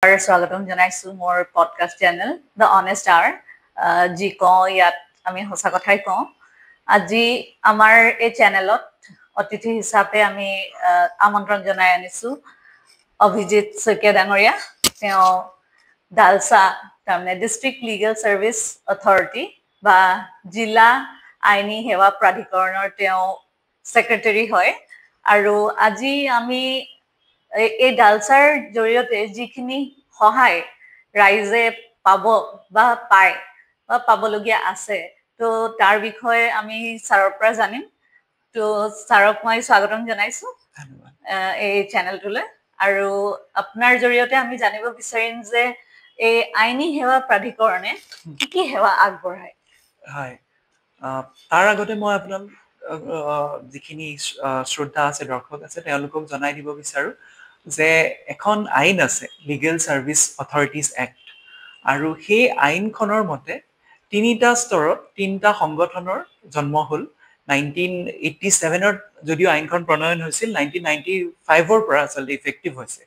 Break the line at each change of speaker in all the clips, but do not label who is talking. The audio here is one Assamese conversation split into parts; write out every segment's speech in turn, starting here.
স্বাগতম জনাইছো মোৰ podcast channel the honest hour যি কওঁ ইয়াত আমি সঁচা কথাই কওঁ আজি আমাৰ এই চেনেলত অতিথি হিচাপে আমি আমন্ত্ৰণ জনাই আনিছো অভিজিত শইকীয়া ডাঙৰীয়া তেওঁ ডালসা তাৰমানে ডিষ্ট্ৰিক্ট লিগেল সাৰ্ভিস অথৰিটি বা জিলা আইনী সেৱা প্ৰাধিকৰণৰ তেওঁ সেক্ৰেটাৰী হয় আৰু আজি আমি এই ডালসাৰ জৰিয়তে যিখিনি সহায় ৰাইজে পাব বা পায় বা পাবলগীয়া আছে তো তাৰ বিষয়ে আমি ছাৰৰ পৰা জানিম তো ছাৰক মই স্বাগতম জনাইছো এই চেনেলটোলৈ আৰু আপোনাৰ জৰিয়তে আমি জানিব বিচাৰিম যে এই আইনী সেৱা প্ৰাধিকৰণে কি সেৱা আগবঢ়ায়
হয় তাৰ আগতে মই আপোনাক যিখিনি শ্ৰদ্ধা আছে দৰ্শক আছে তেওঁলোকক জনাই দিব বিচাৰো যে এখন আইন আছে লিগেল সাৰ্ভিস অথৰিটিজ এক্ট আৰু সেই আইনখনৰ মতে তিনিটা স্তৰত তিনিটা সংগঠনৰ জন্ম হ'ল 1987ত যদিও আইনখন প্ৰণয়ন হৈছিল 1995ৰ পৰা আচলতে ইফেক্টিভ হৈছে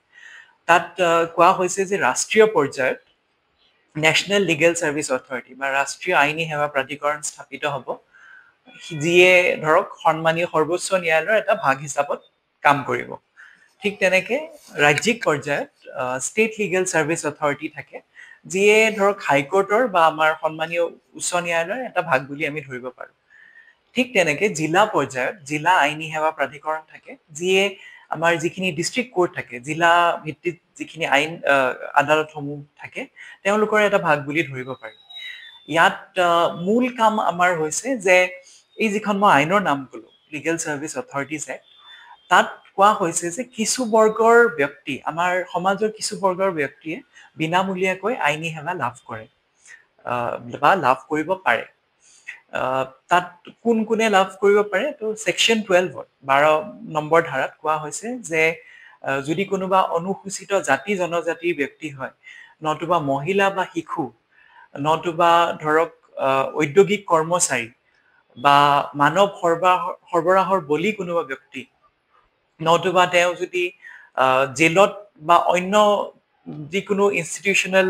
তাত কোৱা হৈছে যে ৰাষ্ট্ৰীয় পৰ্যায়ত নেশ্যনেল লিগেল সাৰ্ভিস অথৰিটি বা ৰাষ্ট্ৰীয় আইনী সেৱা প্ৰাধিকৰণ স্থাপিত হ'ব যিয়ে ধৰক সন্মানীয় সৰ্বোচ্চ ন্যায়ালয়ৰ এটা ভাগ হিচাপত কাম কৰিব ঠিক তেনেকে ৰাজ্যিক পৰ্যায়ত ষ্টেট লিগেল সাৰ্ভিস অথৰিটি থাকে যিয়ে ধৰক হাইকোৰ্টৰ বা আমাৰ সন্মানীয় উচ্চ ন্যায়ালয়ৰ এটা ভাগ বুলি আমি ধৰিব পাৰো ঠিক তেনেকে জিলা পৰ্যায়ত জিলা আইনী সেৱা প্ৰাধিকৰণ থাকে যিয়ে আমাৰ যিখিনি ডিস্ট্ৰিক্ট কোৰ্ট থাকে জিলা ভিত্তিত যিখিনি আইন আদালতসমূহ থাকে তেওঁলোকৰ এটা ভাগ বুলি ধৰিব পাৰি ইয়াত মূল কাম আমাৰ হৈছে যে এই যিখন মই আইনৰ নাম কলো লিগেল সাৰ্ভিস অথৰিটিজ এক্ট তাত কোৱা হৈছে যে কিছু বৰ্গৰ ব্যক্তি আমাৰ সমাজৰ কিছু বৰ্গৰ ব্যক্তিয়ে বিনামূলীয়াকৈ আইনী সেৱা লাভ কৰে বা লাভ কৰিব পাৰে তাত কোন কোনে লাভ কৰিব পাৰে তো সেকশন 12 12 নম্বৰ ধাৰাত কোৱা হৈছে যে যদি কোনোবা অনুসূচিত জাতি জনজাতিৰ ব্যক্তি হয় নতুবা মহিলা বা শিশু নতুবা ধৰক ঔদ্যোগিক কৰ্মচাৰী বা মানৱ সৰবৰাহৰ বলি কোনোবা ব্যক্তি নতুবা তেওঁ যদি জেলত বা অন্য যিকোনো ইনষ্টিটিউচনেল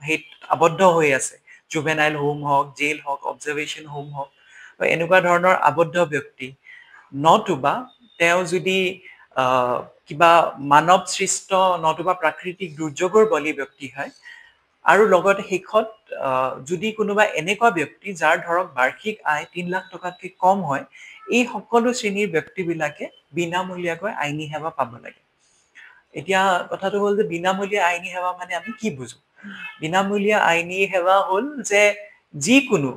হেত আবদ্ধ হৈ আছে জুভেনাইল হোম হওক জেল হওক অবজাৰভেশ্যন হোম হওক বা এনেকুৱা ধৰণৰ আবদ্ধ ব্যক্তি নতুবা তেওঁ যদি কিবা মানৱ সৃষ্ট নতুবা প্ৰাকৃতিক দুৰ্যোগৰ বলি ব্যক্তি হয় আৰু লগতে শেষত যদি কোনোবা এনেকুৱা ব্যক্তি যাৰ ধৰক বাৰ্ষিক আয় 3 লাখ টকাতকৈ কম হয় এই সকলো শ্ৰেণীৰ ব্যক্তিবিলাকে বিনামূলীয়াকৈ আইনী সেৱা পাব লাগে এতিয়া কথাটো হ'ল যে বিনামূলীয়া আইনী সেৱা মানে আমি কি বুজো বিনামূলীয়া আইনী সেৱা হ'ল যে যিকোনো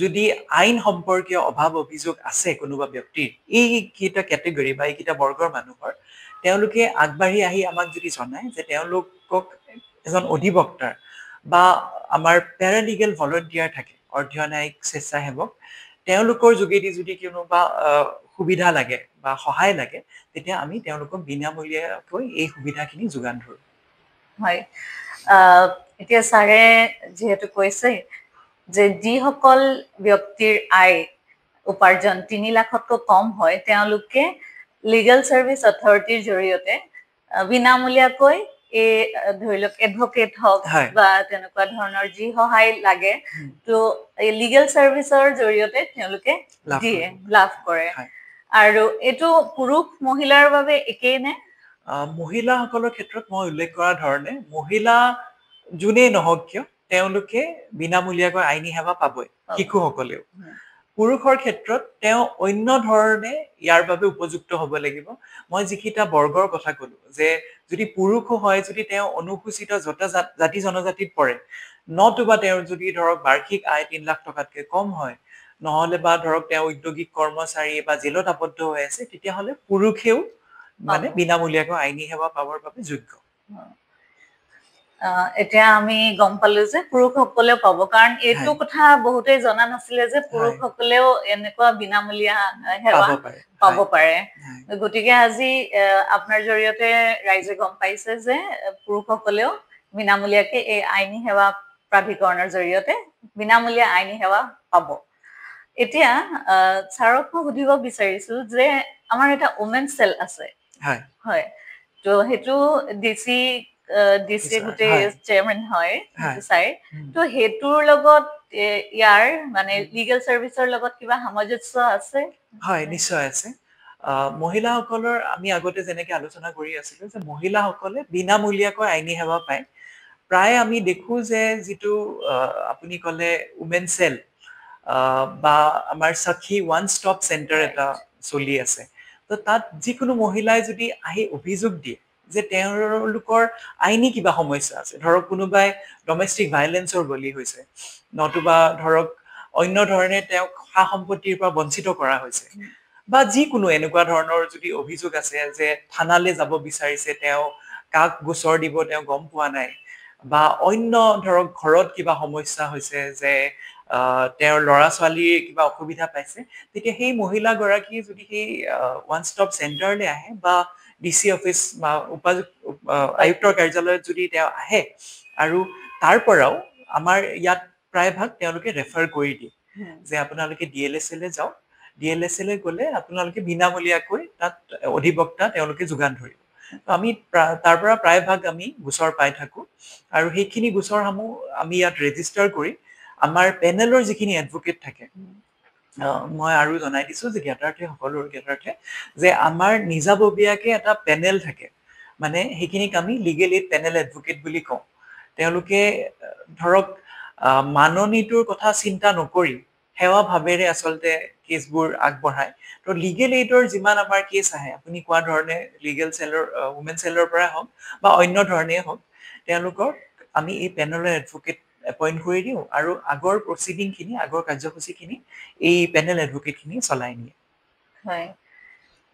যদি আইন সম্পৰ্কীয় অভাৱ অভিযোগ আছে কোনোবা ব্যক্তিৰ এই কিটা ক্যাটেগৰী বা এই কিটা বৰ্গৰ মানুহৰ তেওঁলোকে আগবাঢ়ি আহি আমাক যদি জনায় যে তেওঁলোকক এজন অধিবক্তাৰ বা আমাৰ প্যাৰালিগেল ভলান্টিয়াৰ থাকে অৰ্ধন্যায়িক স্বেচ্ছাসেৱক তেওঁলোকৰ যোগেদি যদি কোনোবা সুবিধা লাগে বা সহায় লাগে তেতিয়া আমি তেওঁলোকক বিনামূলীয়াকৈ এই সুবিধাখিনি যোগান ধৰো
হয় এতিয়া ছাৰে যেহেতু কৈছে যে যিসকল ব্যক্তিৰ আয় উপাৰ্জন 3 লাখতকৈ কম হয় তেওঁলোকে লিগেল সাৰ্ভিস অথৰিটিৰ জৰিয়তে বিনামূলীয়াকৈ এই ধৰি লওক এডভোকেট হওক বা তেনেকুৱা ধৰণৰ যি সহায় লাগে তো এই লিগেল সাৰ্ভিসৰ জৰিয়তে তেওঁলোকে দিয়ে লাভ কৰে আৰু এইটো পুৰুষ মহিলাৰ বাবে একেই নে
মহিলাসকলৰ ক্ষেত্ৰত মই উল্লেখ কৰা ধৰণে মহিলা যোনে নহওক কিয় তেওঁলোকে বিনামূলীয়াকৈ আইনী সেৱা পাবই শিশুসকলেও পুৰুষৰ ক্ষেত্ৰত তেওঁ অন্য ধৰণে ইয়াৰ বাবে উপযুক্ত হ'ব লাগিব মই যিকিটা বৰ্গৰ কথা ক'লো যে যদি পুৰুষো হয় যদি তেওঁ অনুসূচিত জাতি জনজাতিত পৰে নতুবা তেওঁৰ যদি ধৰক বাৰ্ষিক আয় 3 লাখ টকাতকৈ কম হয় নহলে বা ধৰক তেওঁ ঔদ্যোগিক কৰ্মচাৰী বা জেলত আবদ্ধ হৈ আছে তেতিয়াহলে পুৰুষেও মানে বিনামূলীয়াকৈ আইনী সেৱা পাবৰ বাবে যোগ্য
এতিয়া আমি গম পালো যে পুৰুষসকলেও পাব কাৰণ এইটো কথা বহুতেই জনা নাছিলে যে পুৰুষসকলেও এনেকুৱা বিনামূলীয়া সেৱা পাব পাৰে গতিকে আজি আপোনাৰ জৰিয়তে ৰাইজে গম পাইছে যে পুৰুষসকলেও বিনামূলীয়াকৈ এই আইনী সেৱা প্ৰাধিকৰণৰ জৰিয়তে বিনামূলীয়া আইনী সেৱা পাব এতিয়া ছাৰক মই সুধিব বিচাৰিছো যে আমাৰ এটা ওমেন সেল আছে
হয়
হয় তো হেতু ডিসি ডিচি
Yes,
গোটেই
হয়
চেয়াৰমেন হয়
হয়
সেইটো চাই
উম,
তো সেইটোৰ লগত ইয়াৰ মানে লিগেল চাৰ্ভিচৰ লগত কিবা সামঞ্জস্য আছে
হয় নিশ্চয় আছে মহিলাসকলৰ আমি আগতে যেনেকে আলোচনা কৰি আছিলো যে মহিলাসকলে বিনামূলীয়াকৈ আইনী সেৱা পায় প্ৰায় আমি দেখো যে যিটো আপুনি ক'লে উমেন চেল বা আমাৰ সখী ওৱান ষ্টপ চেণ্টাৰ এটা চলি আছে তো তাত যিকোনো মহিলাই যদি আহি অভিযোগ দিয়ে যে তেওঁলোকৰ আইনী কিবা সমস্যা আছে ধৰক কোনোবাই ডমেষ্টিক ভাইলেন্সৰ বলি হৈছে নতুবা ধৰক অন্য ধৰণে তেওঁক সা সম্পত্তিৰ পৰা বঞ্চিত কৰা হৈছে বা যিকোনো এনেকুৱা ধৰণৰ যদি অভিযোগ আছে যে থানালৈ যাব বিচাৰিছে তেওঁ কাক গোচৰ দিব তেওঁ গম পোৱা নাই বা অন্য ধৰক ঘৰত কিবা সমস্যা হৈছে যে তেওঁৰ ল'ৰা ছোৱালীৰ কিবা অসুবিধা পাইছে তেতিয়া সেই মহিলাগৰাকী যদি সেই ওৱান ষ্টপ চেণ্টাৰলৈ আহে বা ডিচি অফিচ বা আয়ুক্তৰ কাৰ্যালয়ত যদি তেওঁ আহে আৰু তাৰ পৰাও আমাৰ ইয়াত প্ৰায়ভাগ তেওঁলোকে ৰেফাৰ কৰি দিয়ে যে আপোনালোকে DLSL যাওক DLSL গ'লে আপোনালোকে বিনামূলীয়াকৈ তাত অধিবক্তা তেওঁলোকে যোগান ধৰিব আমি তাৰ পৰা প্ৰায়ভাগ আমি গোচৰ পাই থাকো আৰু সেইখিনি গোচৰসমূহ আমি ইয়াত ৰেজিষ্টাৰ কৰি আমাৰ পেনেলৰ যিখিনি এডভোকেট থাকে মই আৰু জনাই দিছো যে জ্ঞাতাৰ্থী সকলৰ জ্ঞাতাৰ্থে যে আমাৰ নিজাববীয়াকে এটা পেনেল থাকে মানে সেইখিনিক আমি লিগেল এইড পেনেল এডভোকেট বুলি কওঁ তেওঁলোকে ধৰক মাননীটোৰ কথা চিন্তা নকৰি সেৱা ভাৱেৰে আচলতে কেছবোৰ আগবঢ়ায় তো লিগেল এইডৰ যিমান আমাৰ কেছ আহে আপুনি কোৱা ধৰণে লিগেল চেলৰ উমেন চেলৰ পৰা হওক বা অন্য ধৰণে হওক তেওঁলোকক আমি এই পেনেলৰ এডভোকেট এপইণ্ট কৰি দিওঁ আৰু আগৰ প্ৰচিডিংখিনি আগৰ কাৰ্যসূচীখিনি এই পেনেল এডভোকেটখিনি চলাই নিয়ে
হয়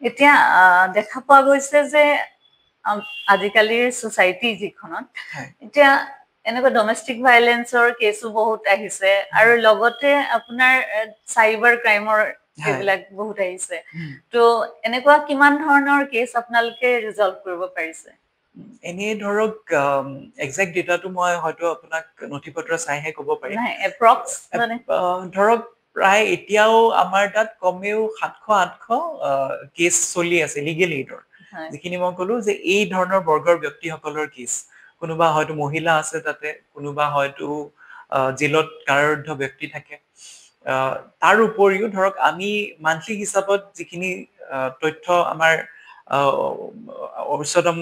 এতিয়া দেখা পোৱা গৈছে যে আজিকালিৰ ছ'চাইটি যিখনত এতিয়া এনেকুৱা ডমেষ্টিক ভাইলেন্সৰ কেছো বহুত আহিছে আৰু লগতে আপোনাৰ চাইবাৰ ক্ৰাইমৰ এইবিলাক বহুত আহিছে তো এনেকুৱা কিমান ধৰণৰ কেছ আপোনালোকে ৰিজলভ কৰিব পাৰিছে
এনে ধৰক একজেক্ট ডেটাটো মই হয়তো আপোনাক নথি পত্ৰ চাইহে ক'ব পাৰিম
এপ্ৰক্স মানে
ধৰক প্ৰায় এতিয়াও আমাৰ তাত কমেও 700-800 কেছ চলি আছে লিগেল এইডৰ যিখিনি মই ক'লো যে এই ধৰণৰ বৰ্গৰ ব্যক্তিসকলৰ কেছ কোনোবা হয়তো মহিলা আছে তাতে কোনোবা হয়তো জেলত কাৰাৰুদ্ধ ব্যক্তি থাকে তাৰ উপৰিও ধৰক আমি মান্থলি হিচাপত যিখিনি তথ্য আমাৰ উচ্চতম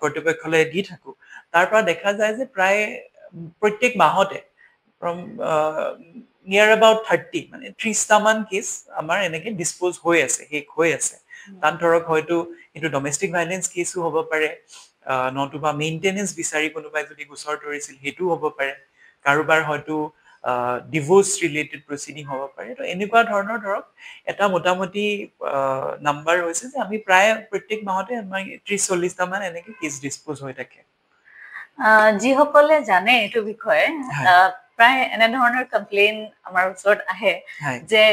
কৰ্তৃপক্ষলৈ দি থাকো তাৰ পৰা দেখা যায় যে প্ৰায় প্ৰত্যেক মাহতে from near about 30 মানে 30টা মান কেছ আমাৰ এনেকে ডিসপোজ হৈ আছে শেষ হৈ আছে তাত ধৰক হয়তো এটো ডমেষ্টিক ভাইলেন্স কেছো হ'ব পাৰে নতুবা মেইনটেনেন্স বিচাৰি কোনোবাই যদি গোচৰ ধৰিছিল হেতু হ'ব পাৰে কাৰোবাৰ হয়তো ডিভোৰ্স ৰিলেটেড প্ৰসিডিং হ'ব পাৰে তো এনেকুৱা ধৰণৰ ধৰক এটা মোটামুটি নাম্বাৰ হৈছে যে আমি প্ৰায় প্ৰত্যেক মাহতে আমাৰ 30-40টা মান এনেকে কেছ ডিসপোজ হৈ থাকে
যিসকলে জানে এইটো বিষয়ে প্ৰায় এনে ধৰণৰ কমপ্লেইন আমাৰ ওচৰত আহে যে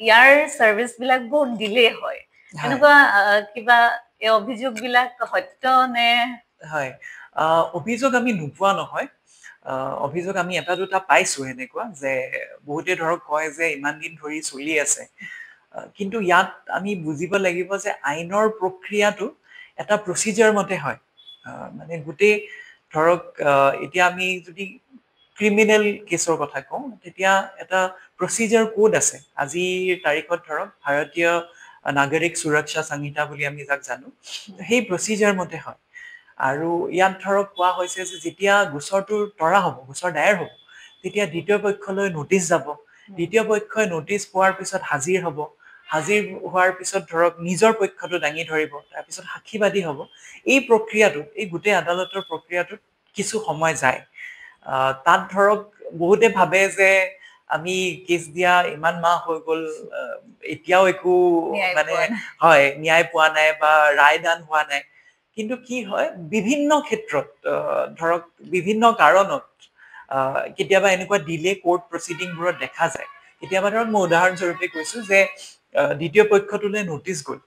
ইয়াৰ সাৰ্ভিস বিলাক বহুত ডিলে হয় এনেকুৱা কিবা এই অভিযোগ বিলাক সত্য নে
হয় অভিযোগ আমি নোপোৱা নহয় অভিযোগ আমি এটা দুটা পাইছো এনেকুৱা যে বহুতে ধৰক কয় যে ইমান দিন ধৰি চলি আছে কিন্তু ইয়াত আমি বুজিব লাগিব যে আইনৰ প্ৰক্ৰিয়াটো এটা প্ৰচিজাৰ মতে হয় মানে গোটেই ধৰক এতিয়া আমি যদি ক্ৰিমিনেল কেছৰ কথা কওঁ তেতিয়া এটা প্ৰচিজাৰ কোড আছে আজিৰ তাৰিখত ধৰক ভাৰতীয় নাগৰিক সুৰক্ষা সংহিতা বুলি আমি যাক জানো সেই প্ৰচিজাৰ মতে হয় আৰু ইয়াত ধৰক কোৱা হৈছে যে যেতিয়া গোচৰটো তৰা হ'ব গোচৰ দায়েৰ হ'ব তেতিয়া দ্বিতীয় পক্ষলৈ নোটিছ যাব দ্বিতীয় পক্ষই নোটিছ পোৱাৰ পিছত হাজিৰ হ'ব হাজিৰ হোৱাৰ পিছত ধৰক নিজৰ পক্ষটো দাঙি ধৰিব তাৰ পিছত সাক্ষীবাদী হ'ব এই প্ৰক্ৰিয়াটো এই গোটেই আদালতৰ প্ৰক্ৰিয়াটোত কিছু সময় যায় তাত ধৰক বহুতে ভাবে যে আমি কেছ দিয়া ইমান মাহ হৈ গ'ল এতিয়াও একো মানে হয় ন্যায় পোৱা নাই বা ৰায়দান হোৱা নাই কিন্তু কি হয় বিভিন্ন ক্ষেত্ৰত ধৰক বিভিন্ন কাৰণত কেতিয়াবা এনেকুৱা ডিলে কোৰ্ট প্ৰসিডিংবোৰত দেখা যায় কেতিয়াবা ধৰক মই উদাহৰণ স্বৰূপে কৈছো যে দ্বিতীয় পক্ষটোলৈ নোটিছ গ'ল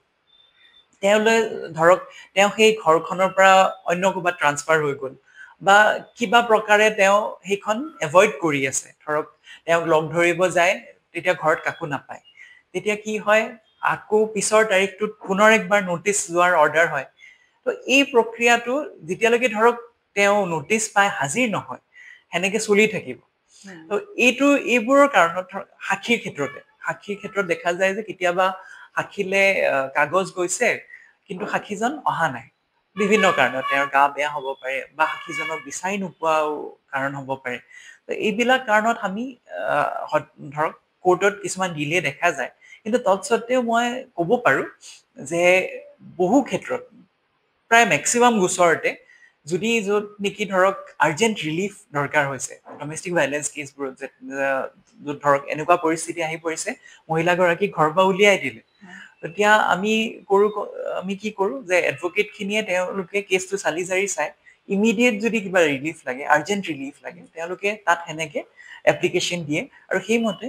তেওঁলৈ ধৰক তেওঁ সেই ঘৰখনৰ পৰা অন্য ক'ৰবাত ট্ৰান্সফাৰ হৈ গ'ল বা কিবা প্ৰকাৰে তেওঁ সেইখন এভয়েড কৰি আছে ধৰক তেওঁক লগ ধৰিব যায় তেতিয়া ঘৰত কাকো নাপায় তেতিয়া কি হয় আকৌ পিছৰ তাৰিখটোত পুনৰ একবাৰ নোটিছ যোৱাৰ অৰ্ডাৰ হয় তো এই প্ৰক্ৰিয়াটো যেতিয়ালৈকে ধৰক তেওঁ নোটিছ পাই হাজিৰ নহয় সেনেকে চলি থাকিব তো এইবোৰৰ কাৰণত সাক্ষীৰ ক্ষেত্ৰত দেখা যায় যে কেতিয়াবা সাক্ষীলে কাগজ গৈছে কিন্তু সাক্ষীজন অহা নাই বিভিন্ন কাৰণত তেওঁৰ গা বেয়া হ'ব পাৰে বা সাক্ষীজনক বিচাৰি নোপোৱাও কাৰণ হ'ব পাৰে তো এইবিলাক কাৰণত আমি ধৰক কোৰ্টত কিছুমান ডিলে দেখা যায় কিন্তু তৎসত্ত্বেও মই ক'ব পাৰো যে বহু ক্ষেত্ৰত প্ৰায় মেক্সিমাম গোচৰতে যদি য'ত নেকি ধৰক আৰ্জেণ্ট ৰিলিফ দৰকাৰ হৈছে ডমেষ্টিক ভাইলেন্স কেছবোৰত য'ত ধৰক এনেকুৱা পৰিস্থিতি আহি পৰিছে মহিলাগৰাকীক ঘৰৰ পৰা উলিয়াই দিলে তেতিয়া আমি কি কৰো যে এডভকেট খিনিয়ে তেওঁলোকে কেছটো চালি জাৰি চাই ইমিডিয়েট যদি কিবা ৰিলিফ লাগে আৰ্জেণ্ট ৰিলিফ লাগে তেওঁলোকে তাত সেনেকে এপ্লিকেশ্যন দিয়ে আৰু সেইমতে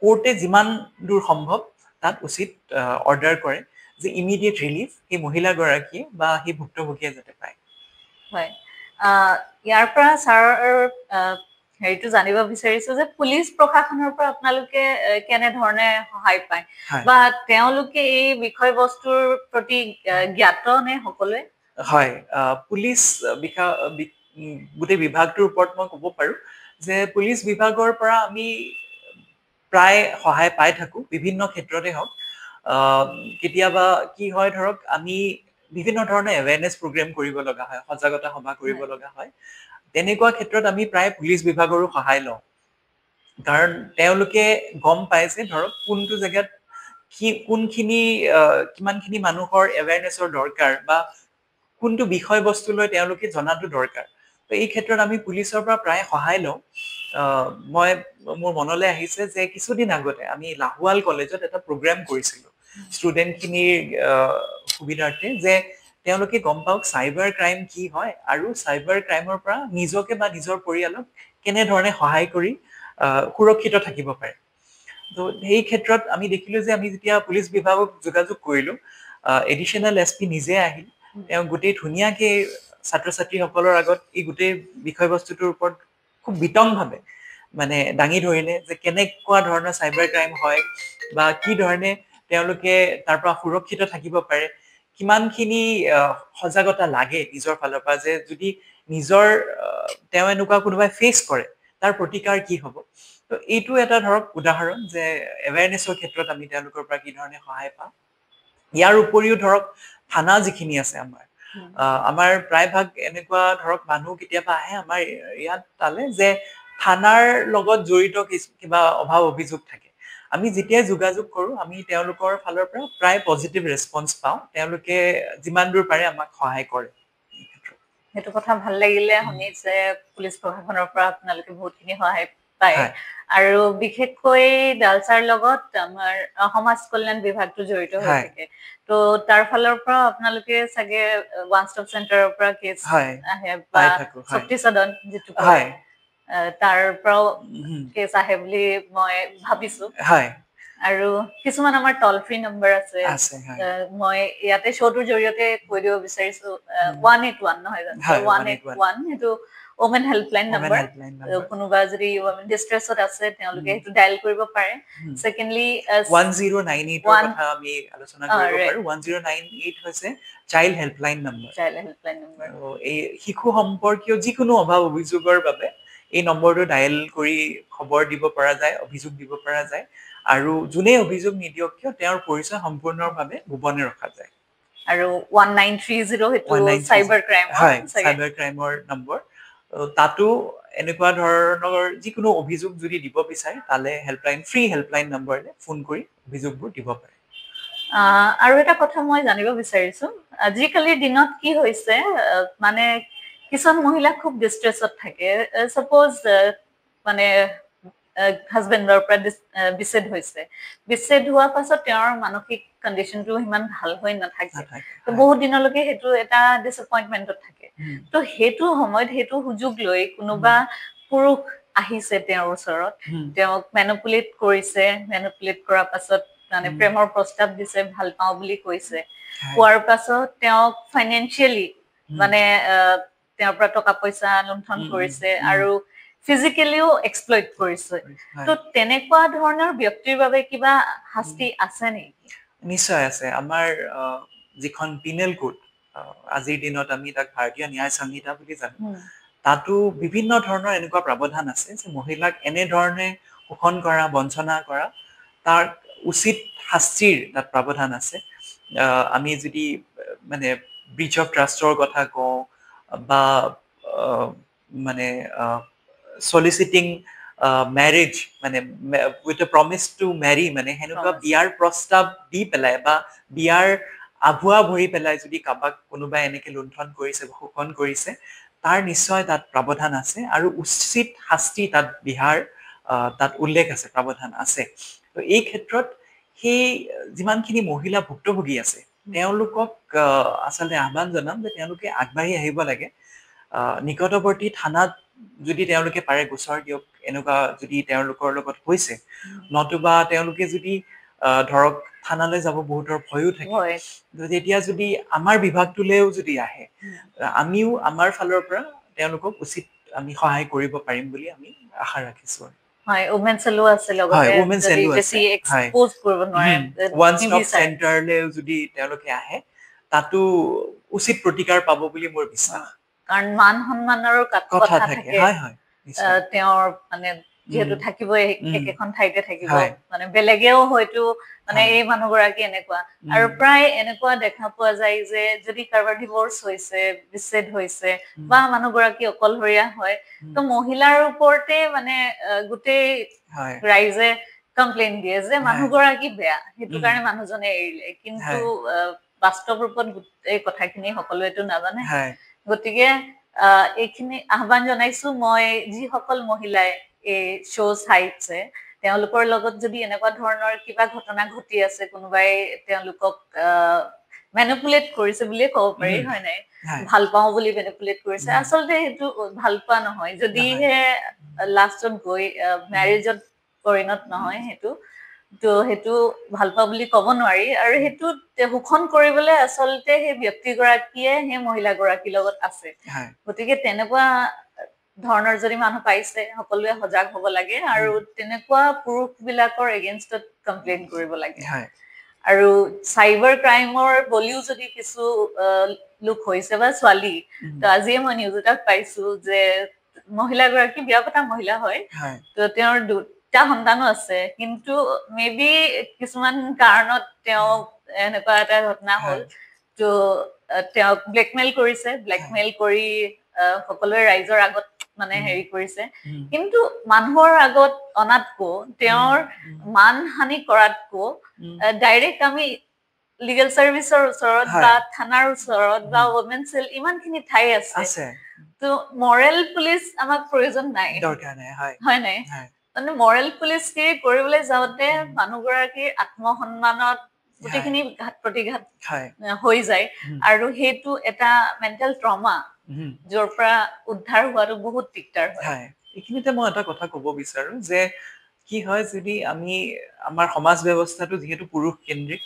কোৰ্টে যিমান দূৰ সম্ভৱ তাত উচিত অৰ্ডাৰ কৰে যে ইমিডিয়েট ৰিলিফ সেই মহিলাগৰাকীয়ে বা সেই ভুক্তভোগীয়ে যাতে পায়
হয় ইয়াৰ পৰা ছাৰ হেৰিটো জানিব বিচাৰিছো যে পুলিচ প্ৰশাসনৰ পৰা আপোনালোকে কেনেধৰণে সহায় পায় বা তেওঁলোকে এই বিষয়বস্তুৰ প্ৰতি জ্ঞাত নে সকলোৱে
হয় পুলিচ গোটেই বিভাগটোৰ ওপৰত মই ক'ব পাৰো যে পুলিচ বিভাগৰ পৰা আমি প্ৰায় সহায় পাই থাকো বিভিন্ন ক্ষেত্ৰতে হওক কেতিয়াবা কি হয় ধৰক আমি বিভিন্ন ধৰণৰ এৱেৰনেছ প্ৰগ্ৰেম কৰিব লগা হয় সজাগতা সভা কৰিব লগা হয় তেনেকুৱা ক্ষেত্ৰত আমি প্ৰায় পুলিচ বিভাগৰো সহায় লওঁ কাৰণ তেওঁলোকে গম পায় যে ধৰক কোনটো জেগাত কোনখিনি কিমানখিনি মানুহৰ এৱেৰনেছৰ দৰকাৰ বা কোনটো বিষয়বস্তু লৈ তেওঁলোকে জনাটো দৰকাৰ তো এই ক্ষেত্ৰত আমি পুলিচৰ পৰা প্ৰায় সহায় লওঁ মই মোৰ মনলৈ আহিছে যে কিছুদিন আগতে আমি লাহোৱাল কলেজত এটা প্ৰগ্ৰেম কৰিছিলো ষ্টুডেণ্টখিনিৰ সুবিধাৰ্থে যে তেওঁলোকে গম পাওক চাইবাৰ ক্ৰাইম কি হয় আৰু চাইবাৰ ক্ৰাইমৰ পৰা নিজকে বা নিজৰ পৰিয়ালক কেনেধৰণে সহায় কৰি সুৰক্ষিত থাকিব পাৰে তো সেই ক্ষেত্ৰত আমি দেখিলো যে আমি যেতিয়া পুলিচ বিভাগক যোগাযোগ কৰিলো এডিশ্যনেল এছপি নিজে আহিল তেওঁ গোটেই ধুনীয়াকে ছাত্ৰ ছাত্ৰীসকলৰ আগত এই গোটেই বিষয়বস্তুটোৰ ওপৰত খুব বিতংভাৱে মানে দাঙি ধৰিলে যে কেনেকুৱা ধৰণৰ চাইবাৰ ক্ৰাইম হয় বা কি ধৰণে তেওঁলোকে তাৰ পৰা সুৰক্ষিত থাকিব পাৰে কিমানখিনি সজাগতা লাগে নিজৰ ফালৰ পৰা যে যদি নিজৰ তেওঁ এনেকুৱা কোনোবাই ফেচ কৰে তাৰ প্ৰতিকাৰ কি হ'ব তো এইটো এটা ধৰক উদাহৰণ যে এৱেৰনেছৰ ক্ষেত্ৰত আমি তেওঁলোকৰ পৰা কি ধৰণে সহায় পাওঁ ইয়াৰ উপৰিও ধৰক থানা যিখিনি আছে আমাৰ প্ৰায়ভাগ এনেকুৱা ধৰক মানুহ কেতিয়াবা আহে আমাৰ ইয়াত তালে যে থানাৰ লগত জড়িত কিবা অভাৱ অভিযোগ থাকে আমি যেতিয়াই যোগাযোগ কৰো আমি তেওঁলোকৰ ফালৰ পৰা প্ৰায় পজিটিভ ৰেছপন্স পাওঁ তেওঁলোকে যিমান দূৰ পাৰে আমাক সহায় কৰে
সেইটো কথা ভাল লাগিলে শুনি যে পুলিচ প্ৰশাসনৰ পৰা আপোনালোকে বহুতখিনি সহায় পায় আৰু বিশেষকৈ ডালচাৰ লগত আমাৰ সমাজ কল্যাণ বিভাগটো জড়িত হৈ থাকে তো তাৰ ফালৰ পৰা আপোনালোকে চাগে ওৱান ষ্টপ চেণ্টাৰৰ পৰা কেছ আহে বা শক্তি সদন যিটো কয় তাৰ পৰাও কেছ আহে বুলি মই ভাবিছো আৰু কিছুমান আমাৰ টল ফ্ৰী নম্বৰ আছে মই ইয়াতে শ্ব'টোৰ জৰিয়তে কৈ দিব বিচাৰিছো 181 নহয় জানো 181 সেইটো ওমেন হেল্পলাইন নম্বৰ কোনোবা যদি ওমেন ডিষ্ট্ৰেছত আছে তেওঁলোকে সেইটো ডায়াল কৰিব পাৰে সেকেন্ডলি
1098 কথা আমি আলোচনা কৰিব পাৰো 1098 হৈছে চাইল্ড হেল্পলাইন নম্বৰ এই শিশু সম্পৰ্কীয় যিকোনো অভাৱ অভিযোগৰ বাবে এই নম্বৰটো ডায়াল কৰি খবৰ দিব পৰা যায় অভিযোগ দিব পৰা যায় আৰু যোনে অভিযোগ নিদিয়ক কিয় তেওঁৰ পৰিচয় সম্পূৰ্ণভাৱে গোপনে ৰখা যায়
আৰু 1930 হেতু সাইবাৰ
ক্ৰাইমৰ নম্বৰ তাতো এনেকুৱা ধৰণৰ যিকোনো অভিযোগ যদি দিব বিচাৰে তালে হেল্পলাইন ফ্ৰী হেল্পলাইন নম্বৰলে ফোন কৰি অভিযোগবোৰ দিব পাৰে
আৰু এটা কথা মই জানিব বিচাৰিছো আজিকালিৰ দিনত কি হৈছে মানে কিছুমান মহিলা খুব ডিষ্ট্ৰেছত থাকে সাপোজ মানে হাজবেণ্ডৰ পৰা বিচ্ছেদ হৈছে বিচ্ছেদ হোৱাৰ পাছত তেওঁৰ মানসিক কণ্ডিশ্যনটো ইমান ভাল হৈ নাথাকে তো বহুত দিনলৈকে সেইটো এটা ডিসএপয়েন্টমেন্টত থাকে তো সেইটো সময়ত সেইটো সুযোগ লৈ কোনোবা পুৰুষ আহিছে তেওঁৰ ওচৰত তেওঁক মেনিপুলেট কৰিছে মেনিপুলেট কৰাৰ পাছত মানে প্ৰেমৰ প্ৰস্তাৱ দিছে ভাল পাওঁ বুলি কৈছে কোৱাৰ পাছত তেওঁক ফাইনেন্সিয়েলি মানে তেওঁৰ পৰা টকা পইচা লুণ্ঠন কৰিছে আৰু ফিজিক্যালিও এক্সপ্লইট কৰিছে তো তেনেকুৱা ধৰণৰ ব্যক্তিৰ বাবে কিবা শাস্তি আছে নেকি
নিশ্চয় আছে আমাৰ যিখন পিনেল কোড আজিৰ দিনত আমি তাক ভাৰতীয় ন্যায় সংহিতা বুলি জানো তাতো বিভিন্ন ধৰণৰ এনেকুৱা প্ৰাৱধান আছে যে মহিলাক এনেধৰণে শোষণ কৰা বঞ্চনা কৰা তাৰ উচিত শাস্তিৰ তাত প্ৰাৱধান আছে আমি যদি মানে ব্ৰিচ অফ ট্ৰাষ্টৰ কথা কওঁ বা মানে সলিচিটিং মেৰেজ মানে উইথ এ প্ৰমিছ টু মেৰি মানে সেনেকুৱা বিয়াৰ প্ৰস্তাৱ দি পেলাই বা বিয়াৰ আভুৱা ভৰি পেলাই যদি কাৰোবাক কোনোবাই এনেকে লুণ্ঠন কৰিছে শোষণ কৰিছে তাৰ নিশ্চয় তাত প্ৰাৱধান আছে আৰু উচিত শাস্তি তাত বিহাৰ তাত উল্লেখ আছে প্ৰাৱধান আছে তো এই ক্ষেত্ৰত সেই যিমানখিনি মহিলা ভুক্তভোগী আছে তেওঁলোকক আচলতে আহ্বান জনাম যে তেওঁলোকে আগবাঢ়ি আহিব লাগে নিকটৱৰ্তী থানাত যদি তেওঁলোকে পাৰে গোচৰ দিয়ক এনেকুৱা যদি তেওঁলোকৰ লগত হৈছে নতুবা তেওঁলোকে যদি ধৰক থানালৈ যাব বহুতৰ ভয়ো থাকে তেতিয়া যদি আমাৰ বিভাগটোলৈও যদি আহে আমিও আমাৰ ফালৰ পৰা তেওঁলোকক উচিত আমি সহায় কৰিব পাৰিম বুলি আমি আশা ৰাখিছো
হয় ওমেন সেলো আছে লগতে যদি বেছি এক্সপোজ কৰিব নোৱাৰে
ওৱান ষ্টপ চেণ্টাৰলৈ যদি তেওঁলোকে আহে তাতো উচিত প্ৰতিকাৰ পাব বুলি মোৰ বিশ্বাস
কাৰণ মান সন্মানৰো কথা থাকে
হয় হয়
তেওঁৰ মানে যেহেতু থাকিবই একেখন ঠাইতে থাকিব মানে বেলেগেও হয়তো মানে এই মানুহগৰাকী এনেকুৱা আৰু প্ৰায় এনেকুৱা দেখা পোৱা যায় যে যদি কাৰোবাৰ ডিভোৰ্চ হৈছে বিচ্ছেদ হৈছে বা মানুহগৰাকী অকলশৰীয়া হয় তো মহিলাৰ ওপৰতে মানে গোটেই ৰাইজে কমপ্লেইন দিয়ে যে মানুহগৰাকী বেয়া সেইটো কাৰণে মানুহজনে এৰিলে কিন্তু বাস্তৱ ৰূপত এই কথাখিনি সকলোৱেতো নাজানে গতিকে এইখিনি আহ্বান জনাইছো মই যিসকল মহিলাই এই শ্ব' চাইছে তেওঁলোকৰ লগত যদি এনেকুৱা ধৰণৰ কিবা ঘটনা ঘটি আছে কোনোবাই তেওঁলোকক মেনিপুলেট কৰিছে বুলিয়ে ক'ব পাৰি হয় নাই ভাল পাওঁ বুলি মেনিপুলেট কৰিছে আচলতে সেইটো ভাল পোৱা নহয় যদিহে লাষ্টত গৈ মেৰেজত পৰিণত নহয় সেইটো ভাল পোৱা বুলি ক'ব নোৱাৰি আৰু সেইটো শোষণ কৰিবলৈ আচলতে সেই ব্যক্তিগৰাকীয়ে সেই মহিলাগৰাকীৰ লগত আছে গতিকে তেনেকুৱা ধৰণৰ যদি মানুহ পাইছে সকলোৱে সজাগ হ'ব লাগে আৰু তেনেকুৱা পুৰুষ বিলাকৰ এগেইনষ্টত কমপ্লেইন কৰিব লাগে আৰু চাইবাৰ ক্ৰাইমৰ বলিও যদি কিছু লোক হৈছে বা ছোৱালী তো আজিয়ে মই নিউজ এটাত পাইছো যে মহিলাগৰাকী বিয়া পতা মহিলা হয় তো তেওঁৰ দুটা সন্তানো আছে কিন্তু মেবি কিছুমান কাৰণত তেওঁ এনেকুৱা এটা ঘটনা হ'ল তো তেওঁক ব্লেকমেইল কৰিছে ব্লেকমেইল কৰি সকলোৱে ৰাইজৰ আগত মানে হেৰি কৰিছে কিন্তু মানুহৰ আগত অনাতকো তেওঁৰ মান হানি কৰাতকো ডাইৰেক্ট আমি লিগেল সাৰ্ভিসৰ ওচৰত বা থানাৰ ওচৰত বা ওমেন সেল ইমানখিনি ঠাই আছে তো মৰেল পুলিচ আমাক প্ৰয়োজন নাই
দৰকাৰ নাই
হয় নাই মানে মৰেল পুলিচ কি কৰিবলৈ যাওঁতে মানুহগৰাকীৰ আত্মসন্মানত গোটেইখিনি ঘাত প্ৰতিঘাত হৈ যায় আৰু সেইটো এটা মেণ্টেল ট্ৰমা য'ৰ পৰা উদ্ধাৰ হোৱাটো বহুত দিগদাৰ হয়
এইখিনিতে মই এটা কথা ক'ব বিচাৰো যে কি হয় যদি আমি আমাৰ সমাজ ব্যৱস্থাটো যিহেতু পুৰুষ কেন্দ্ৰিক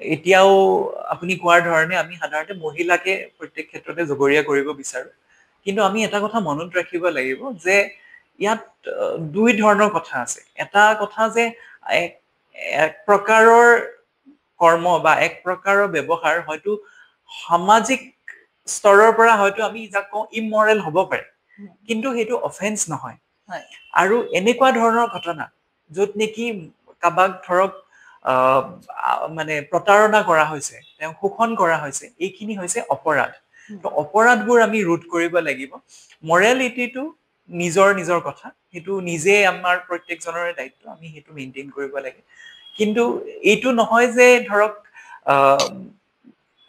এতিয়াও আপুনি কোৱাৰ ধৰণে আমি সাধাৰণতে মহিলাকে প্ৰত্যেক ক্ষেত্ৰতে জগৰীয়া কৰিব বিচাৰো কিন্তু আমি এটা কথা মনত ৰাখিব লাগিব যে ইয়াত দুই ধৰণৰ কথা আছে এটা কথা যে এক প্ৰকাৰৰ কৰ্ম বা এক প্ৰকাৰৰ ব্যৱহাৰ হয়তো সামাজিক স্তৰৰ পৰা হয়তো আমি যাক কওঁ ইমৰেল হ'ব পাৰে কিন্তু সেইটো অফেন্স নহয় আৰু এনেকুৱা ধৰণৰ ঘটনা য'ত নেকি কাবাক ধৰক মানে প্ৰতাৰণা কৰা হৈছে তেওঁক শোষণ কৰা হৈছে এইখিনি হৈছে অপৰাধ তো অপৰাধবোৰ আমি ৰোধ কৰিব লাগিব মৰেলিটিটো নিজৰ কথা সেইটো নিজে আমাৰ প্ৰত্যেকজনৰে দায়িত্ব আমি সেইটো মেইনটেইন কৰিব লাগে কিন্তু এইটো নহয় যে ধৰক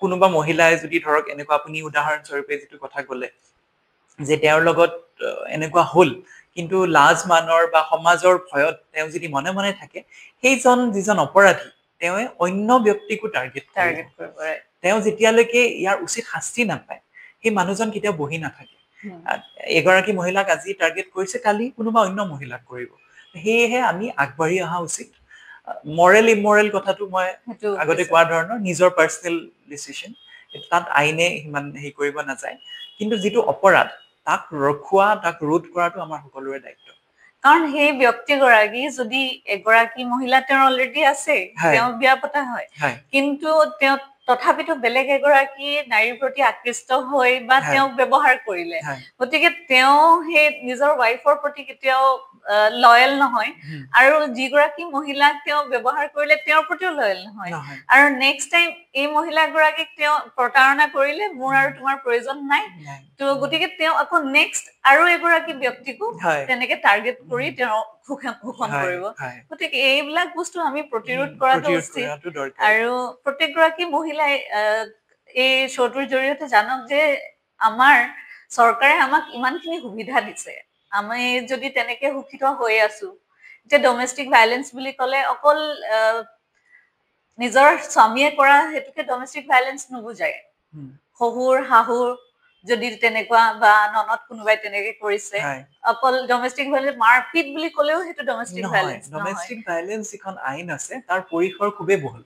কোনোবা মহিলাই যদি ধৰক এনেকুৱা আপুনি উদাহৰণস্বৰূপে যিটো কথা ক'লে যে তেওঁৰ লগত এনেকুৱা হ'ল কিন্তু লাজ মানৰ বা সমাজৰ ভয়ত তেওঁ যদি মনে মনে থাকে সেইজন যিজন অপৰাধী তেওঁ অন্য ব্যক্তিকো টাৰ্গেট কৰিব তেওঁ যেতিয়ালৈকে ইয়াৰ উচিত শাস্তি নাপায় সেই মানুহজন কেতিয়াও বহি নাথাকে এগৰাকী মহিলাক আজি টাৰ্গেট কৰিছে কালি কোনোবা অন্য মহিলাক কৰিব সেয়েহে আমি আগবাঢ়ি অহা উচিত মৰেল ইমৰেল কথাটো মই আগতে কোৱা ধৰণৰ নিজৰ পাৰ্চনেল ডিচিশন তাত আইনে সিমান হেৰি কৰিব নাযায় কিন্তু যিটো অপৰাধ তাক ৰখোৱা তাক ৰোধ কৰাটো আমাৰ সকলোৰে দায়িত্ব
কাৰণ সেই ব্যক্তিগৰাকী যদি এগৰাকী মহিলা তেওঁৰ অলৰেডি আছে তেওঁ বিয়া পতা হয় কিন্তু তেওঁ তথাপিতো বেলেগ এগৰাকী নাৰীৰ প্ৰতি আকৃষ্ট হৈ বা
হয়।
তেওঁক ব্যৱহাৰ কৰিলে
হয়।
গতিকে তেওঁ সেই নিজৰ ৱাইফৰ প্ৰতি কেতিয়াও লয়েল নহয়
হুম,
আৰু যিগৰাকী মহিলাক তেওঁ ব্যৱহাৰ কৰিলে তেওঁৰ প্ৰতিও লয়েল নহয়
নহয়।
আৰু নেক্সট টাইম এই মহিলাগৰাকীক তেওঁ প্ৰতাৰণা কৰিলে মোৰ আৰু তোমাৰ প্ৰয়োজন নাই
নাই।
তো গতিকে তেওঁ আকৌ নেক্সট আৰু এগৰাকী ব্যক্তিকো
হয়।
তেনেকে টাৰ্গেট কৰি তেওঁ শোষণ
হয়,
কৰিব
হয়।
গতিকে এইবিলাক বস্তু আমি প্ৰতিৰোধ কৰাটো
প্ৰতিৰোধ
উচিত
কৰাটো দৰকাৰ।
আৰু প্ৰত্যেকগৰাকী মহিলাই এই শ্ব'টোৰ জৰিয়তে জানক যে আমাৰ চৰকাৰে আমাক ইমানখিনি সুবিধা দিছে আমি যদি তেনেকে সুখিত হৈ আছো যে ডমেষ্টিক ভাইলেন্স বুলি ক'লে অকল নিজৰ স্বামীয়ে কৰা হেতুকে ডমেষ্টিক ভাইলেন্স নুবুজায়
হুম,
শহুৰ শাহুৰ যদি তেনেকুৱা বা ননদ কোনোবাই তেনেকে কৰিছে
হয়।
অকল ডমেষ্টিক ভাইলেন্স মাৰপিট বুলি ক'লেও সেইটো ডমেষ্টিক
নহয়,
ভাইলেন্স নহয়
ডমেষ্টিক ভাইলেন্স যিখন আইন আছে তাৰ পৰিসৰ খুবেই বহল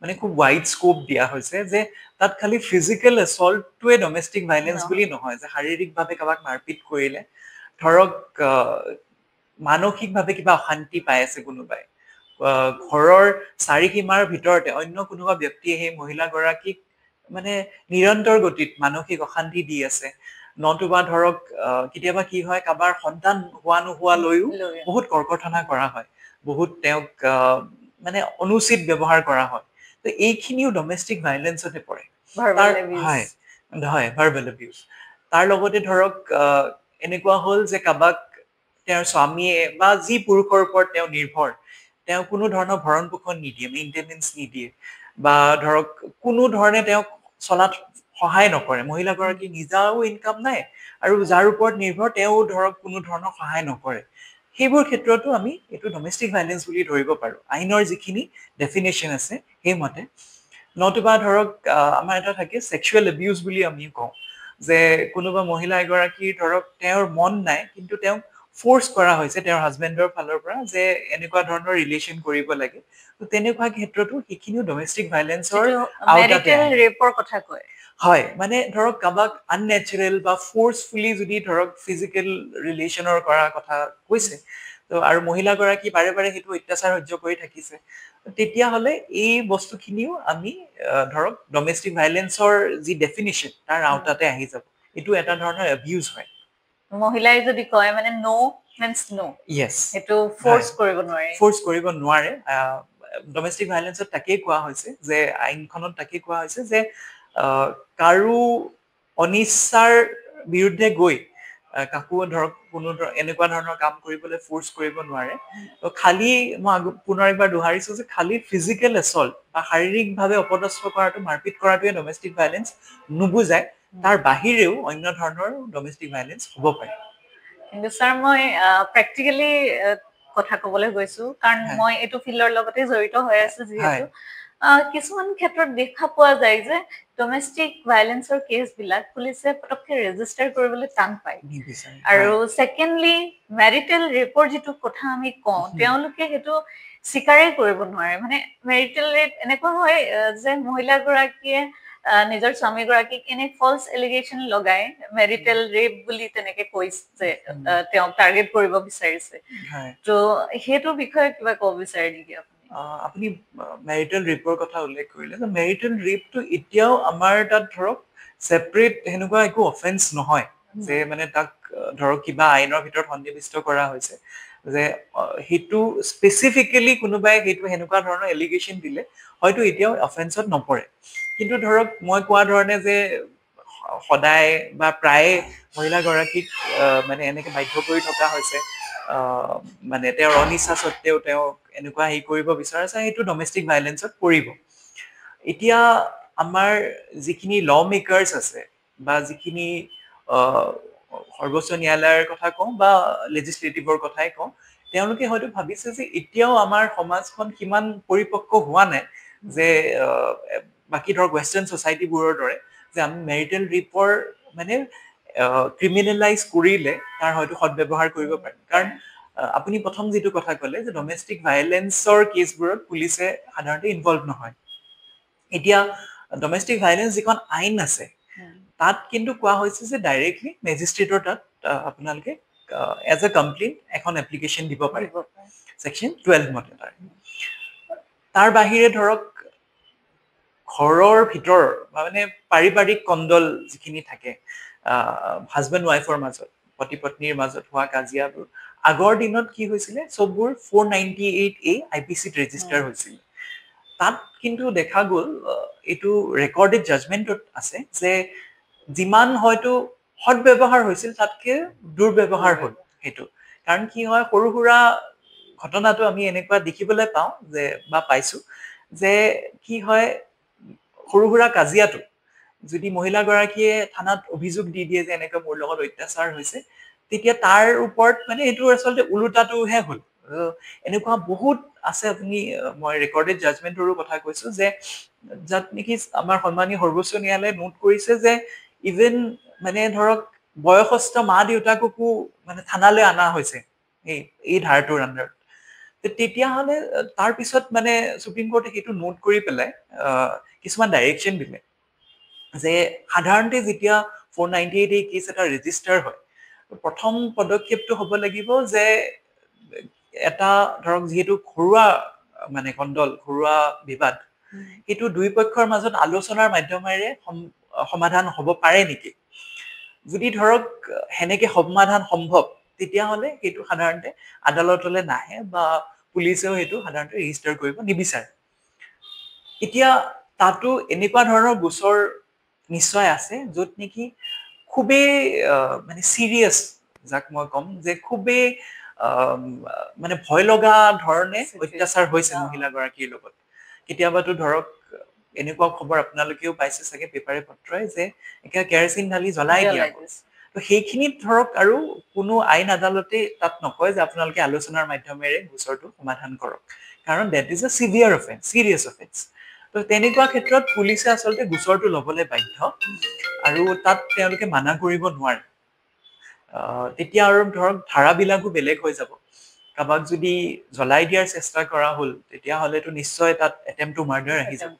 মানে খুব ৱাইড স্কোপ দিয়া হৈছে যে তাত খালি ফিজিকেল এছল্টটোৱে ডমেষ্টিক ভাইলেন্স
নহয়।
বুলি নহয় যে শাৰীৰিকভাৱে কাৰোবাক মাৰপিট কৰিলে ধৰক মানসিকভাৱে কিবা অশান্তি পাই আছে কোনোবাই ঘৰৰ চাৰিসীমাৰ ভিতৰতে অন্য কোনোবা ব্যক্তিয়ে সেই মহিলাগৰাকীক মানে নিৰন্তৰ গতিত মানসিক অশান্তি দি আছে নতুবা ধৰক কেতিয়াবা কি হয় কাৰোবাৰ সন্তান হোৱা নোহোৱালৈও বহুত কৰ্কটনা কৰা হয় বহুত তেওঁক মানে অনুচিত ব্যৱহাৰ কৰা হয় তো এইখিনিও ডমেষ্টিক ভাইলেন্সতে পৰে
Verbal abuse.
হয় হয় ভাৰ্বেল এবিউজ তাৰ লগতে ধৰক এনেকুৱা হ'ল যে কাৰোবাক তেওঁৰ স্বামীয়ে বা যি পুৰুষৰ ওপৰত তেওঁ নিৰ্ভৰ তেওঁ কোনো ধৰণৰ ভৰণ পোষণ নিদিয়ে মেইনটেনেন্স নিদিয়ে বা ধৰক কোনো ধৰণে তেওঁক চলাত সহায় নকৰে মহিলাগৰাকী নিজাও ইনকাম নাই আৰু যাৰ ওপৰত নিৰ্ভৰ তেওঁ ধৰক কোনো ধৰণৰ সহায় নকৰে সেইবোৰ ক্ষেত্ৰতো আমি এইটো ডমেষ্টিক ভাইলেন্স বুলি ধৰিব পাৰো আইনৰ যিখিনি ডেফিনেশ্যন আছে সেইমতে নতুবা ধৰক আমাৰ এটা থাকে সেক্সুৱেল এবিউজ বুলি আমি কওঁ যে কোনোবা মহিলা এগৰাকী ধৰক তেওঁৰ মন নাই কিন্তু তেওঁক ফ'ৰ্চ কৰা হৈছে তেওঁৰ হাজবেণ্ডৰ ফালৰ পৰা যে এনেকুৱা ধৰণৰ ৰিলেশ্যন কৰিব লাগে তো তেনেকুৱা ক্ষেত্ৰতো সেইখিনিও ডমেষ্টিক ভাইলেন্সৰ আওতাতে
মেৰিটেল
আহে
ৰেপৰ কথা কয়
হয় মানে ধৰক কাৰোবাক আননেচাৰেল বা ফ'ৰ্চফুলি যদি ধৰক ফিজিকেল ৰিলেশ্যনৰ কৰা কথা কৈছে তো আৰু মহিলাগৰাকী বাৰে বাৰে সেইটো অত্যাচাৰ সহ্য কৰি থাকিছে তেতিয়াহ'লে এই বস্তুখিনিও আমি ধৰক ডমেষ্টিক ভাইলেন্সৰ যি ডেফিনিশ্যন তাৰ আওতাতে আহি যাব এইটো এটা ধৰণৰ এবিউজ হয়
মহিলাই যদি কয় মানে নো মেন্স নো
ইয়েছ
সেইটো ফ'ৰ্চ কৰিব নোৱাৰে
ফ'ৰ্চ কৰিব নোৱাৰে ডমেষ্টিক ভাইলেন্সত তাকেই কোৱা হৈছে যে আইনখনত তাকেই কোৱা হৈছে যে কাৰো অনিচ্ছাৰ বিৰুদ্ধে গৈ কাকো ধৰক কোনো এনেকুৱা ধৰণৰ কাম কৰিবলৈ ফ'ৰ্চ কৰিব নোৱাৰে তো খালি মই পুনৰ একবাৰ দোহাৰিছো যে খালি ফিজিকেল এছল্ট বা শাৰীৰিকভাৱে অপদস্থ কৰাটো মাৰপিট কৰাটোৱে ডমেষ্টিক ভাইলেন্স নুবুজায় তাৰ বাহিৰেও অন্য ধৰণৰ ডমেষ্টিক ভাইলেন্স হ'ব পাৰে
কিন্তু ছাৰ মই প্ৰেক্টিকেলি কথা ক'বলৈ গৈছো কাৰণ মই এইটো ফিল্ডৰ লগতে জড়িত হৈ আছো যিহেতু কিছুমান ক্ষেত্ৰত দেখা পোৱা যায় যে ডমেষ্টিক ভাইলেন্সৰ কেছ বিলাক পুলিচে পটককে ৰেজিষ্টাৰ কৰিবলৈ টান পায় আৰু ছেকেণ্ডলি মেৰিটেল ৰেপৰ যিটো কথা আমি কওঁ তেওঁলোকে সেইটো স্বীকাৰেই কৰিব নোৱাৰে মানে মেৰিটেল ৰেপ এনেকুৱা হয় যে মহিলাগৰাকীয়ে নিজৰ স্বামীগৰাকীক এনে ফলছ এলিগেশ্যন লগাই মেৰিটেল ৰেপ বুলি তেনেকে কৈছে তেওঁক টাৰ্গেট কৰিব বিচাৰিছে তো সেইটো বিষয়ে কিবা ক'ব বিচাৰে নেকি
আপুনি মেৰিটেল ৰেপৰ কথা উল্লেখ কৰিলে যে মেৰিটেল ৰেপটো এতিয়াও আমাৰ তাত ধৰক ছেপাৰেট সেনেকুৱা একো অফেন্স নহয় যে মানে তাক ধৰক কিবা আইনৰ ভিতৰত সন্নিৱিষ্ট কৰা হৈছে যে সেইটো স্পেচিফিকেলি কোনোবাই সেইটো সেনেকুৱা ধৰণৰ এলিগেশ্যন দিলে হয়তো এতিয়াও অফেন্সত নপৰে কিন্তু ধৰক মই কোৱা ধৰণে যে সদায় বা প্ৰায়ে মহিলাগৰাকীক মানে এনেকে বাধ্য কৰি থকা হৈছে মানে তেওঁৰ অনিচ্ছা সত্ত্বেও তেওঁ এনেকুৱা হেৰি কৰিব বিচাৰিছে সেইটো ডমেষ্টিক ভাইলেন্সত পৰিব এতিয়া আমাৰ যিখিনি ল মেকাৰ্ছ আছে বা যিখিনি সৰ্বোচ্চ ন্যায়ালয়ৰ কথা কওঁ বা লেজিছলেটিভৰ কথাই কওঁ তেওঁলোকে হয়তো ভাবিছে যে এতিয়াও আমাৰ সমাজখন সিমান পৰিপক্ক হোৱা নাই যে বাকী ধৰক ৱেষ্টাৰ্ণ ছ'চাইটিবোৰৰ দৰে যে আমি মেৰিটেল ৰেপৰ মানে ক্ৰিমিনেলাইজ কৰিলে তাৰ হয়তো সদব্যৱহাৰ কৰিব পাৰিম কাৰণ আপুনি প্ৰথম যিটো কথা ক'লে যে ডমেষ্টিক ভাইলেন্সৰ কেছবোৰত পুলিচে সাধাৰণতে ইনভলভ নহয় এতিয়া ডমেষ্টিক ভাইলেন্স যিখন আইন আছে তাত কিন্তু কোৱা হৈছে যে ডাইৰেক্টলি মেজিষ্ট্ৰেটৰ তাত আপোনালোকে এজ এ কমপ্লেইন এখন এপ্লিকেশ্যন দিব পাৰে ছেকশ্যন 12 মতে তাৰ বাহিৰে ধৰক ঘৰৰ ভিতৰৰ মানে পাৰিবাৰিক কণ্ডল যিখিনি থাকে হাজবেণ্ড ৱাইফৰ মাজত পতি পত্নীৰ মাজত হোৱা কাজিয়াবোৰ আগৰ দিনত কি হৈছিলে চববোৰ 498A IPCত ৰেজিষ্টাৰ হৈছিল তাত কিন্তু দেখা গ'ল এইটো ৰেকৰ্ডেড জাজমেণ্টত আছে যে যিমান হয়তো সদব্যৱহাৰ হৈছিল তাতকে দুৰ্ব্যৱহাৰ হ'ল সেইটো কাৰণ কি হয় সৰু সুৰা ঘটনাটো আমি এনেকুৱা দেখিবলৈ পাওঁ যে বা পাইছো যে কি হয় সৰু সুৰা কাজিয়াটো যদি মহিলাগৰাকীয়ে থানাত অভিযোগ দি দিয়ে যে এনেকৈ মোৰ লগত অত্যাচাৰ হৈছে তেতিয়া তাৰ ওপৰত মানে এইটো আচলতে ওলোটাটোহে হ'ল এনেকুৱা বহুত আছে আপুনি মই ৰেকৰ্ডেড জাজমেণ্টৰো কথা কৈছো যে যাত নেকি আমাৰ সন্মানীয় সৰ্বোচ্চ ন্যায়ালয়ে নোট কৰিছে যে ইভেন মানে ধৰক বয়সস্থ মা দেউতাককো মানে থানালৈ অনা হৈছে এই ধাৰাটোৰ আণ্ডাৰত তেতিয়াহ'লে তাৰ পিছত মানে সুপ্ৰিম কোৰ্টে সেইটো নোট কৰি পেলাই কিছুমান ডাইৰেকশ্যন দিলে যে সাধাৰণতে যেতিয়া 498A কেছ এটা ৰেজিষ্টাৰ হয় প্ৰথম পদক্ষেপটো হ'ব লাগিব যে এটা ধৰক যিহেতু ঘৰুৱা মানে কণ্ডল ঘৰুৱা বিবাদ সেইটো দুই পক্ষৰ মাজত আলোচনাৰ মাধ্যমেৰে সমাধান হ'ব পাৰে নেকি যদি ধৰক হেনেকে সমাধান সম্ভৱ তেতিয়াহ'লে সেইটো সাধাৰণতে আদালতলৈ নাহে বা পুলিচেও সেইটো সাধাৰণতে ৰেজিষ্টাৰ কৰিব নিবিচাৰে এতিয়া তাতো এনেকুৱা ধৰণৰ গোচৰ নিশ্চয় আছে য'ত নেকি খুবেই মানে চিৰিয়াছ যাক মই ক'ম যে খুবেই মানে ভয় লগা ধৰণে অত্যাচাৰ হৈছে মহিলাগৰাকীৰ লগত কেতিয়াবাতো ধৰক এনেকুৱা খবৰ আপোনালোকেও পাইছে চাগে পেপাৰে পত্ৰই যে একে কেৰাচিন ঢালি জ্বলাই দিয়া তো সেইখিনিত ধৰক আৰু কোনো আইন আদালতে তাত নকয় যে আপোনালোকে আলোচনাৰ মাধ্যমেৰে গোচৰটো সমাধান কৰক কাৰণ that is a severe offence সিৰিয়াছ offence তো তেনেকুৱা ক্ষেত্ৰত পুলিচে আচলতে গোচৰটো ল'বলৈ বাধ্য আৰু তাত তেওঁলোকে মানা কৰিব নোৱাৰে তেতিয়া আৰু ধৰক ধাৰাবিলাকো বেলেগ হৈ যাব কাবাক যদি জ্বলাই দিয়াৰ চেষ্টা কৰা হ'ল তেতিয়াহ'লেতো নিশ্চয় তাত এটেম্প টু মাৰ্ডাৰ আহি যাব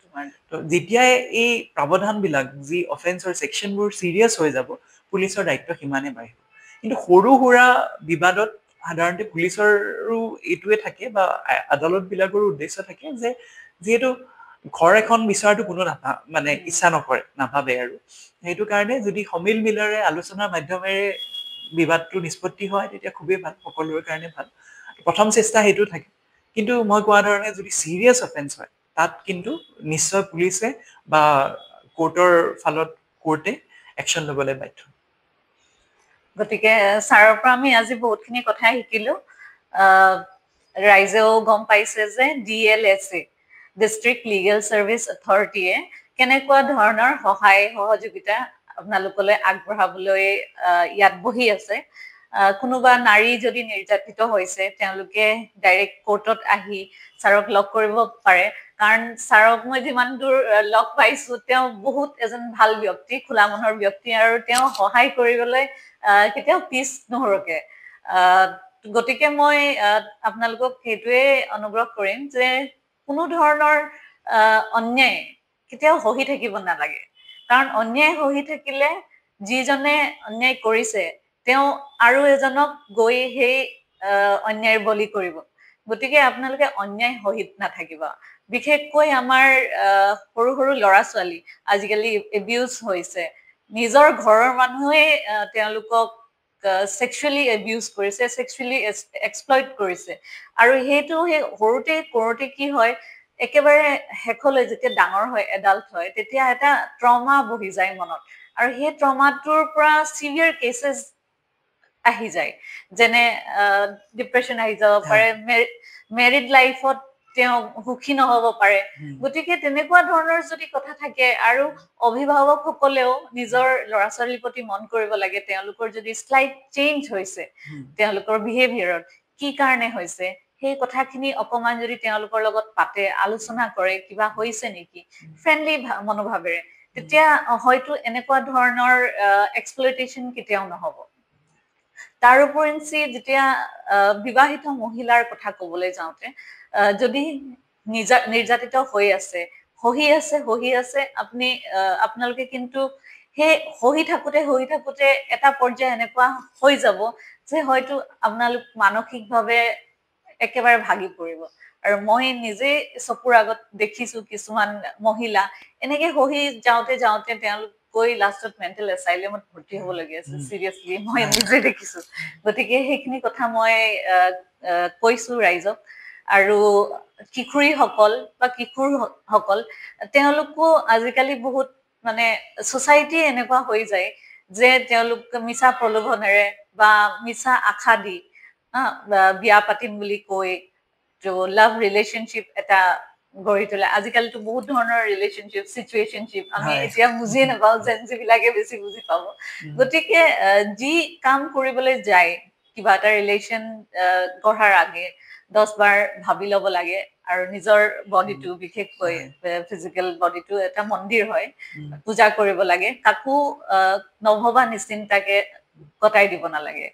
তো যেতিয়াই এই প্ৰাৱধানবিলাক যি অফেন্সৰ ছেকশ্যনবোৰ চিৰিয়াছ হৈ যাব পুলিচৰ দায়িত্ব সিমানে বাঢ়িব কিন্তু সৰু সুৰা বিবাদত সাধাৰণতে পুলিচৰো এইটোৱে থাকে বা আদালতবিলাকৰো উদ্দেশ্য থাকে যে যিহেতু ঘৰ এখন বিচৰাটো কোনো মানে ইচ্ছা নকৰে নাভাবে আৰু সেইটো কাৰণে যদি সমিল মিলৰে আলোচনাৰ মাধ্যমেৰে বিবাদটো নিষ্পত্তি হয় তেতিয়া খুবেই ভাল সকলোৰে কাৰণে ভাল প্ৰথম চেষ্টা সেইটো থাকে কিন্তু মই কোৱা ধৰণে যদি চিৰিয়াছ অফেন্স হয় তাত কিন্তু নিশ্চয় পুলিচে বা কোৰ্টৰ ফালত কোৰ্টে একশ্যন ল'বলৈ বাধ্য
গতিকে ছাৰৰ পৰা আমি আজি বহুতখিনি কথাই শিকিলো ৰাইজেও গম পাইছে যে DLSA ডিষ্ট্ৰিক্ট লিগেল ছাৰ্ভিচ অথৰিটিয়ে কেনেকুৱা ধৰণৰ সহায় সহযোগিতা আপোনালোকলৈ আগবঢ়াবলৈ ইয়াত বহি আছে কোনোবা নাৰী যদি নিৰ্যাতিত হৈছে তেওঁলোকে ডাইৰেক্ট কোৰ্টত আহি ছাৰক লগ কৰিব পাৰে কাৰণ ছাৰক মই যিমান দূৰ লগ পাইছো তেওঁ বহুত এজন ভাল ব্যক্তি খোলা মনৰ ব্যক্তি আৰু তেওঁ সহায় কৰিবলৈ কেতিয়াও পিছ নহৰকে গতিকে মই আপোনালোকক সেইটোৱে অনুগ্ৰহ কৰিম যে কোনো ধৰণৰ অন্যায় কেতিয়াও সহি থাকিব নালাগে কাৰণ অন্যায় সহি থাকিলে যিজনে অন্যায় কৰিছে তেওঁ আৰু এজনক গৈ সেই অন্যায়ৰ বলি কৰিব গতিকে আপোনালোকে অন্যায় সহি নাথাকিব বিশেষকৈ আমাৰ সৰু সৰু ল'ৰা ছোৱালী আজিকালি এবিউজ হৈছে নিজৰ ঘৰৰ মানুহে তেওঁলোকক sexually abuse কৰিছে sexually exploit কৰিছে আৰু সেইটো সেই সৰুতে কৰোতে কি হয় একেবাৰে হেকলৈ যেতিয়া ডাঙৰ হয় এডাল্ট হয় তেতিয়া এটা ট্ৰমা বহি যায় মনত আৰু সেই ট্ৰমাটোৰ পৰা সিভিয়াৰ কেसेছ আহি যায় যেনে ডিপ্ৰেছন আহি যাব পাৰে মেৰিড লাইফত তেওঁ সুখী নহব পাৰে গতিকে তেনেকুৱা ধৰণৰ যদি কথা থাকে আৰু অভিভাৱকসকলেও নিজৰ ল'ৰা ছোৱালীৰ প্ৰতি মন কৰিব লাগে তেওঁলোকৰ যদি স্লাইট চেঞ্জ হৈছে তেওঁলোকৰ বিহেভিয়াৰত কি কাৰণে হৈছে সেই কথাখিনি অকমান যদি তেওঁলোকৰ লগত পাতে আলোচনা কৰে কিবা হৈছে নেকি ফ্ৰেণ্ডলি মনোভাৱেৰে তেতিয়া হয়তো এনেকুৱা ধৰণৰ এক্সপ্লইটেশ্যন কেতিয়াও নহব তাৰ উপৰিঞ্চি যেতিয়া বিবাহিত মহিলাৰ কথা ক'বলৈ যাওঁতে যদি নিৰ্যাতিত হৈ আছে সহি আছে আপুনি আপোনালোকে কিন্তু সেই সহি থাকোতে এটা পৰ্যায় এনেকুৱা হৈ যাব যে হয়তো আপোনালোক মানসিকভাৱে একেবাৰে ভাগি পৰিব আৰু মই নিজে চকুৰ আগত দেখিছো কিছুমান মহিলা এনেকে হহি যাওঁতে যাওঁতে তেওঁলোক গৈ লাষ্টত মেণ্টেল এছাইলামত ভৰ্তি হ'ব লগীয়া আছে চিৰিয়াছলি মই নিজে দেখিছো গতিকে সেইখিনি কথা মই কৈছো ৰাইজক আৰু কিশোৰীসকল বা কিশোৰসকল তেওঁলোকো আজিকালি বহুত মানে সোসাইটি এনেকুৱা হৈ যায় যে তেওঁলোক মিছা প্ৰলোভনেৰে বা মিছা আশা দি বিয়া পাতিম বুলি কৈ তো লাভ ৰিলেশনশ্বিপ এটা গঢ়ি তোলে আজিকালিতো বহুত ধৰণৰ ৰিলেশনশ্বিপ সিচুৱেশনশ্বিপ আমি এতিয়া বুজিয়ে নাপাওঁ যেন যিবিলাকে বেছি বুজি পাব গতিকে যি কাম কৰিবলৈ যায় কিবা এটা ৰিলেশন গঢ়াৰ আগে 10 বাৰ ভাবি ল'ব লাগে আৰু নিজৰ বডিটো বিশেষকৈ ফিজিক্যাল বডিটো এটা মন্দিৰ হয় পূজা কৰিব লাগে কাকো নভবা নিশ্চিন্তাকে কটাই দিব নালাগে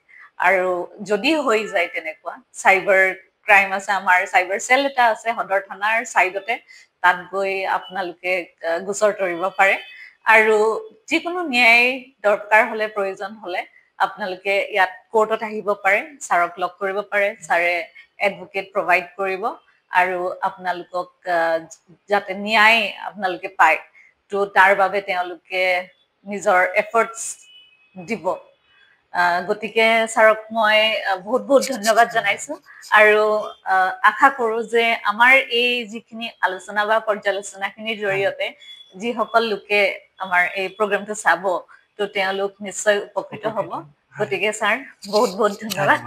আৰু যদি হৈ যায় তেনেকুৱা সাইবাৰ ক্ৰাইম আছে আমাৰ সাইবাৰ সেল এটা আছে সদৰ থানাৰ সাইডতে তাত গৈ আপোনালোকে গোচৰ তৰিব পাৰে আৰু যিকোনো ন্যায় দৰকাৰ হলে প্ৰয়োজন হলে আপোনালোকে ইয়াত কোৰ্টত আহিব পাৰে ছাৰক লগ কৰিব পাৰে ছাৰে এডভোকেট প্ৰভাইড কৰিব আৰু আপোনালোকক যাতে ন্যায় আপোনালোকে পায় তো তাৰ বাবে তেওঁলোকে নিজৰ এফৰ্টছ দিব গতিকে ছাৰক মই বহুত বহুত ধন্যবাদ জনাইছো আৰু আশা কৰো যে আমাৰ এই যিখিনি আলোচনা বা পৰ্যালোচনাখিনিৰ জৰিয়তে যিসকল লোকে আমাৰ এই প্ৰগ্ৰামটো চাব তো তেওঁলোক নিশ্চয় উপকৃত হ'ব গতিকে ছাৰ বহুত বহুত ধন্যবাদ